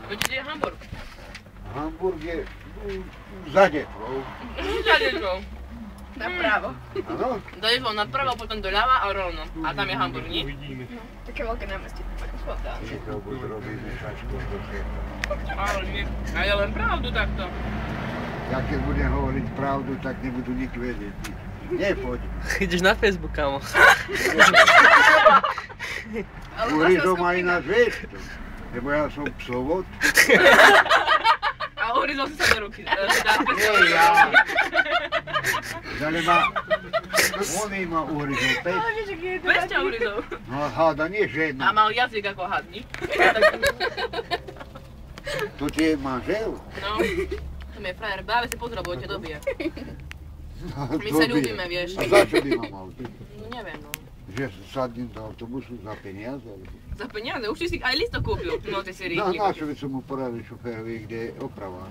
Kde je Hamburg? Hamburg je za Detvou. Za Detvou. Napravo. Áno? Do Detvou napravo, potom doľava a rovno. A tam je Hamburg, nie? Také veľké námestie. Všetko robíme šačko do sveta. Ale nie. A ja len pravdu takto. Ja keď budem hovoriť pravdu, tak nebudú nik vedieť. Nepoď. Ideš na Facebook, kámo. Urizom aj na zväzku. Lebo ja som psovod. A urizol si sa do ruky. Nie ja. Ale ma... On ma urizol pes. Pes ťa urizol. No háda, nie A žena. mal jazyk ako hadni. To ti je manžel? No. To mi je frajer. Práve si pozrel, bo ťa dobije. My sa ľúbime, vieš. A za čo by ma mal byť? No neviem, no. Že sadnem do autobusu za peniaze? Za peniaze? Už si aj listo kúpil. No, ty si No, rýchny. na čo by som mu poradil šoférovi, kde je oprava?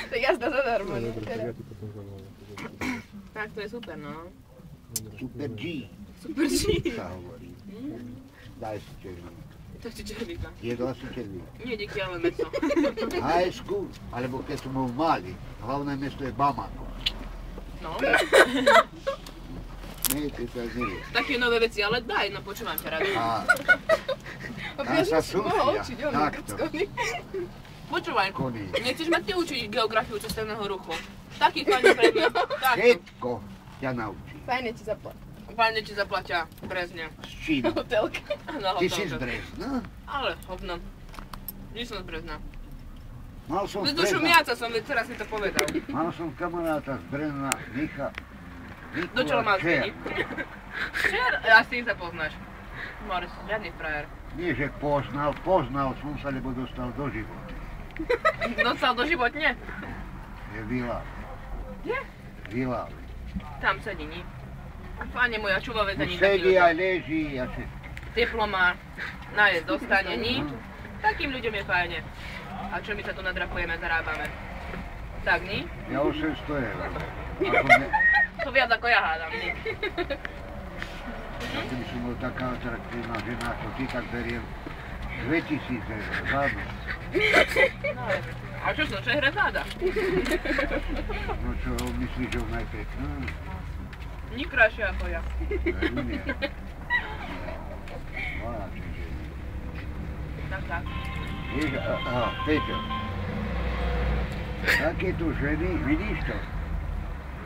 To je jazda zadarmo. Tak, to je super, no. Super G Super G. sa hovorí. Daj si červík. To si červíka. Jedla si červík. Nie, díky, ale meso. High school, alebo keď som bol malý, hlavné mesto je Bamako. No. Nie, ty to nevieš. Také nové veci, ale daj, no počúvam ťa rado. A sa súšia, takto, Počúvaj, koní. nechceš ma ty učiť geografiu cestovného ruchu? Taký fajný predmet. Takto. Všetko ťa naučí. Fajne ti zaplat. Fajne ti zaplatia Brezne. S čím? Hotelka. Na Ty si z hotelke. Brezna? Ale, hovno. Nie som z Brezna. Mal som Z z dušu Brezna. miaca som, veď teraz si to povedal. Mal som kamaráta z Brezna, Do čo mal Čer. zmení? Čer? Asi sa poznáš. Moris, žiadny frajer. Nie, že poznal som sa, lebo dostal do života. Dostal doživotne? Je Vilal. Kde? Vilal. Tam sedí, nie? Fáne moja čuvavec No ani sedí taký a leží a všetko. diploma, nájsť dostane, nie? Takým ľuďom je fajne. A čo my sa tu nadrapujeme, zarábame? Tak, nie? Ja 800 eur. To viac ako ja hádam, nie? Keby som bol taká atraktívna žena ako ty, tak beriem 2000 eur za noc. No, a čo som, čo je hre záda? No čo, myslíš, že ona je pekná? Ní krajšia ako ja. Nie. Vážne, že nie. Tak. Vieš, Peťo, takéto ženy, vidíš to?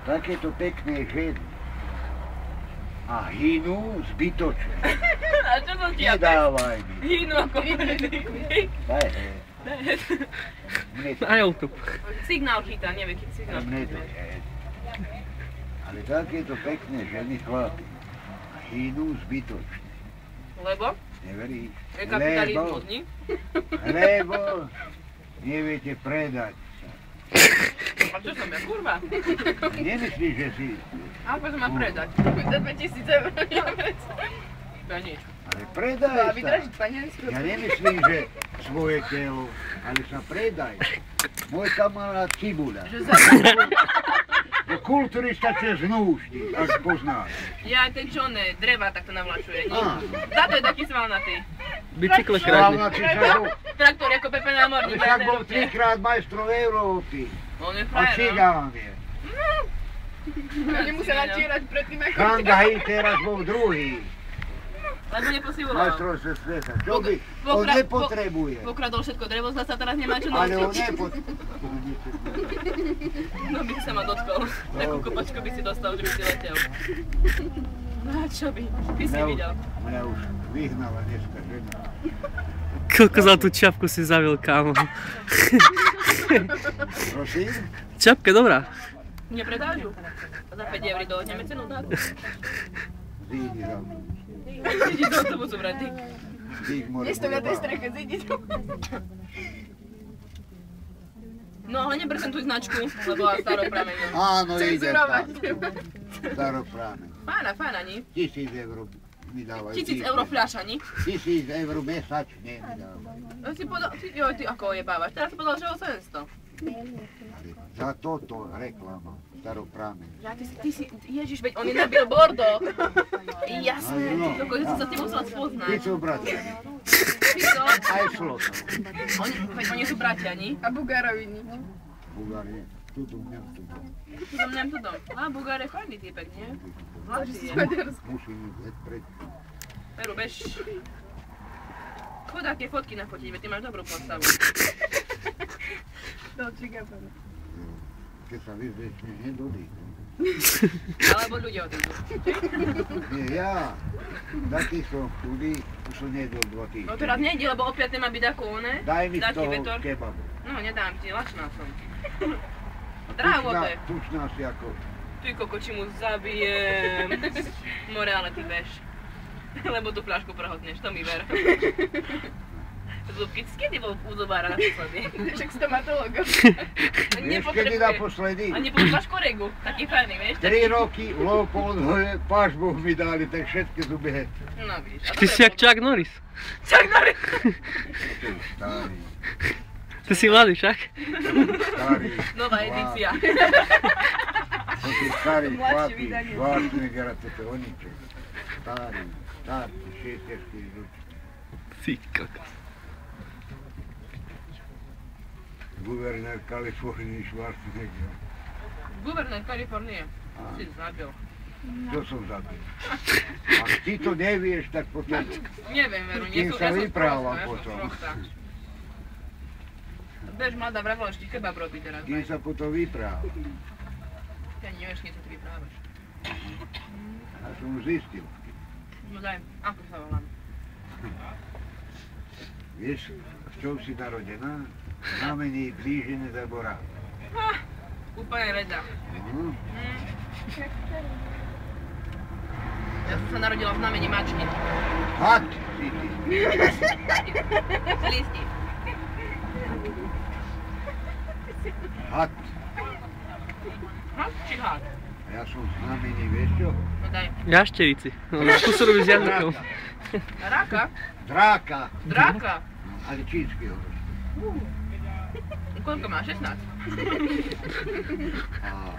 Takéto pekné ženy a hynú zbytočne. A čo som ti ja Nedávaj mi. hýnu ako Daj, hej. Mne to, Na YouTube. Signál chytá, neviem, keď signál mne to, chytá. hej. Ale takéto pekné ženy, chlapi, hynú zbytočne. Lebo? Neveríš? Je kapitalizmus, nie? Lebo neviete predať sa. A čo som ja, kurva? Nemyslíš, že si... Ako sa má predať? Za 2000 eur. To je nič. Ale predaj A sa. vydražiť paniansku. Ja nemyslím, že svoje telo, ale sa predaj. Môj kamarát Cibuľa. Že za... Je kulturista cez núšti, ak poznáš. Ja ten čo ne, dreva takto navlačuje, nie? Áno. Za to je taký svalnatý. Bicykle krážne. Slavnaci však bol, Traktor ako Pepe námorník. však bol 3-krát majstrov Európy. On je A frajer, no. cigán je. Nemusel natírať predtým, ako... Šangaj teraz bol druhý. Lebo neposiloval. Majstrovstve sveta. Čo by? On nepotrebuje. Pokradol všetko drevo, zasa teraz nemá čo Ale on naučiť. nepotrebuje. No by sa ma dotkol. Takú kopačku by si dostal, že by si letel. No a čo by? Ty si videl. Mňa už vyhnala dneska žena. Koľko za tú čapku si zavil, kámo. Prosím? Čapka dobrá. Nepredáš ju? Za 5 eur dohodneme cenu, tak? Zídi za mnou. Ideš do autobusu, brati. Zíď more Nestojím na tej bude streche, zídi tu. No ale neprezentuj značku, lebo staroprameň. Áno, ide Cenzurovať. tak. Staroprámen. Fajna, nie? 1000 eur mi dávajú. 1000 eur fľaša, nie? 1000 eur mesačne mi dávajú. Si podal, joj, ty ako ojebávaš, teraz si podal, že 800. Ale za toto reklama. Staroprámen. Ja, ty si, ježiš, veď on je na billboardoch. Jasné, No. ty kokos, ja som sa s tebou musela spoznať. Ty čo, bratia? Fico, Aj Slota. oni sú bratia, ni? A Bugarovi nič. Bulgárie. Tuto, mňam tuto. Tudom. A Bugár je fajný týpek, nie? Zlatý je. Musím ísť pred. Peru, bež. Chod aké fotky nafotiť, veď ty máš dobrú postavu. Dolčíka Peru. Keď sa vyzvieš, nedodýchnem. Alebo ľudia odídu. Nie, ja. Taký som chudý, už som nedol 2 týždne. No teraz nejde, lebo o 5. má byť ako one. Daj mi z Taký toho vetor. kebabu. No, nedám ti, lačná som. Drávo to je. Tučná si ako... Ty koko, či mu zabijem. More, ale ty bež. Lebo tú fľašku prohodneš, to mi ver. Zubky, skedy bol u zubára naposledy? Však stomatologom. Vieš, kedy naposledy? A nepoužívaš koregu, taký fajný, vieš? 3 roky Leopoldove pažbu mi dali, tak všetky zuby. No víš. Ty si jak Chuck Norris. Čak Norris! To je starý, Ty si mladý však. starý. Nová edícia. To sú starí Mladšie chlapi, vydanie. Schwarzenegger a toto o ničem. Starý, 64 ročný. Ty kokos. Guvernér Kalifornii Schwarzenegger. Guvernér Kalifornie. Si zabil. To som zabil. Ak ty to nevieš, tak potom... Neviem, Veru, nie Kým sú, sa ja som vyprávam sprostá, potom. Bež, mladá, vravila, ešte kebab robí teraz. Kým sa potom vyprávam. Ja nevieš, keď sa ty vyprávaš. A som zistil. No daj, ako sa volám? Vieš, s čou si narodená? Znamení blížené zabora. Úplne reda. Mhm. Ja som sa narodila v znamení mačky. Had si ty. Lísky. Had. Had či had? A ja som znamení, vieš čo? No daj. Jašterici. No, tu sú robí s jazykom. Ráka? Dráka. Dráka? Ale čínsky horoskop. Koľko má? 16? A,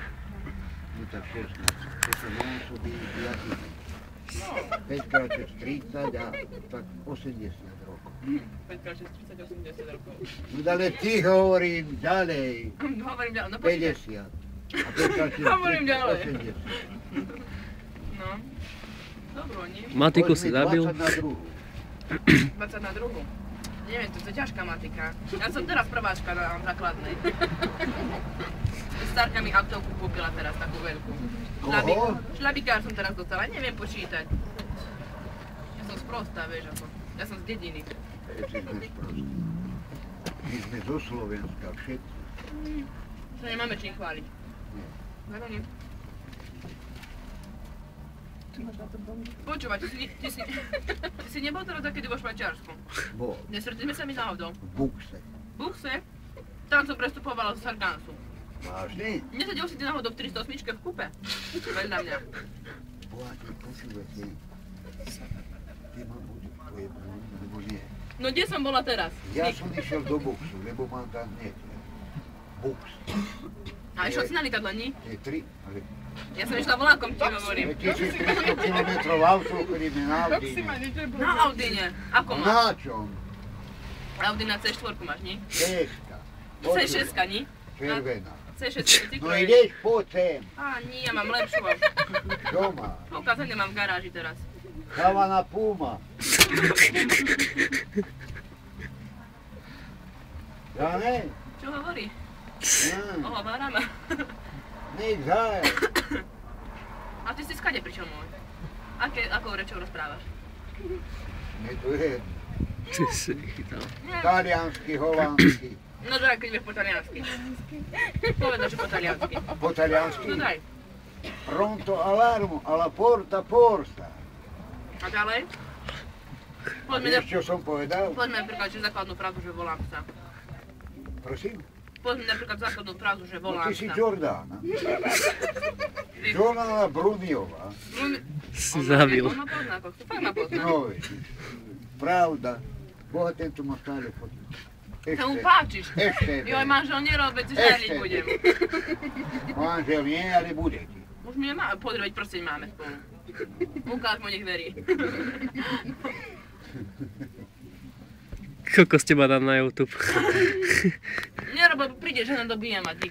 no tak 16. To sa násobí 5. 5 krát 30 a tak 80 rokov. 5x6, 30, 80 rokov. No ale ty hovorím ďalej. Hovorím ďalej, no počkaj. 50. A 5 krát 6, Hovorím ďalej. 80. No. Dobro, nie? Matiku si zabil. 20 na druhú. 20 na druhú. Neviem, to je ťažká matika. Ja som teraz prváčka na základnej. Starka mi autovku kúpila teraz, takú veľkú. Koho? Šlabikár som teraz dostala, neviem počítať. Ja som sprostá, vieš ako. Ja som z dediny. Všetci sme sprostí. My sme zo Slovenska, všetci. Čo nemáme čím chváliť. Veru nie. Počúvaj, ty si nebol teraz takedy vo Švajčiarsku? Bol. Nesretíme sa mi náhodou. V Bukse. V Buchse? Tam som prestupovala z Sargansu. Vážne? Nesedel si ty náhodou v 308 v kúpe? Vedľa mňa. Bohatý, počúvaj si. Ty ma budú tvoje boli, alebo nie? No kde som bola teraz? Ja som išiel do Buksu, lebo mám tam hneď. Buks. A išiel si na lietadle, nie? Je 3, ale... Ja som išla vlákom, ti hovorím. 1300 kilometrov auto, chodíme na Proxima, Audine. niečo je Na Audine. Ako máš? Na čom? Audi na C4 máš, nie? Ceška. C6, nie? Červená. C6, ty No ideš, poď sem. Á, nie, ja mám lepšiu. Čo máš? Ukázať nemám v garáži teraz. Havana Puma. Ja ne? Čo hovorí? Ja. Ohováram. Nič zaj. A ty si skade prišiel môj? Akou rečou rozprávaš? Je to jedno. Ty si chytal. Taliansky, holandsky. No daj, keď vieš po taliansky. Povedal, že po taliansky. Po taliansky. No daj. Pronto alarmo, alla porta porta. A ďalej? Vieš, čo som povedal? Poďme napríklad, že základnú frázu, že volám sa. Prosím? Poďme napríklad základnú frázu, že No volám ty si sa. Jordana. Jordana Bruniová. Si zabil. On ma pozná, kokso, fakt ma pozná. No vidíš. Pravda. Boha tento ma stále fotí. Sa mu páčiš. Ešte. Joj, manžel nerob, veď si žaliť budem. Manžel nie, ale bude ti. Už mi nemá, podri, veď prsteň máme spolu. Ukáž mu, nech verí. Kokos teba dám na YouTube. Nerob, lebo príde, že na dobije ma, ty.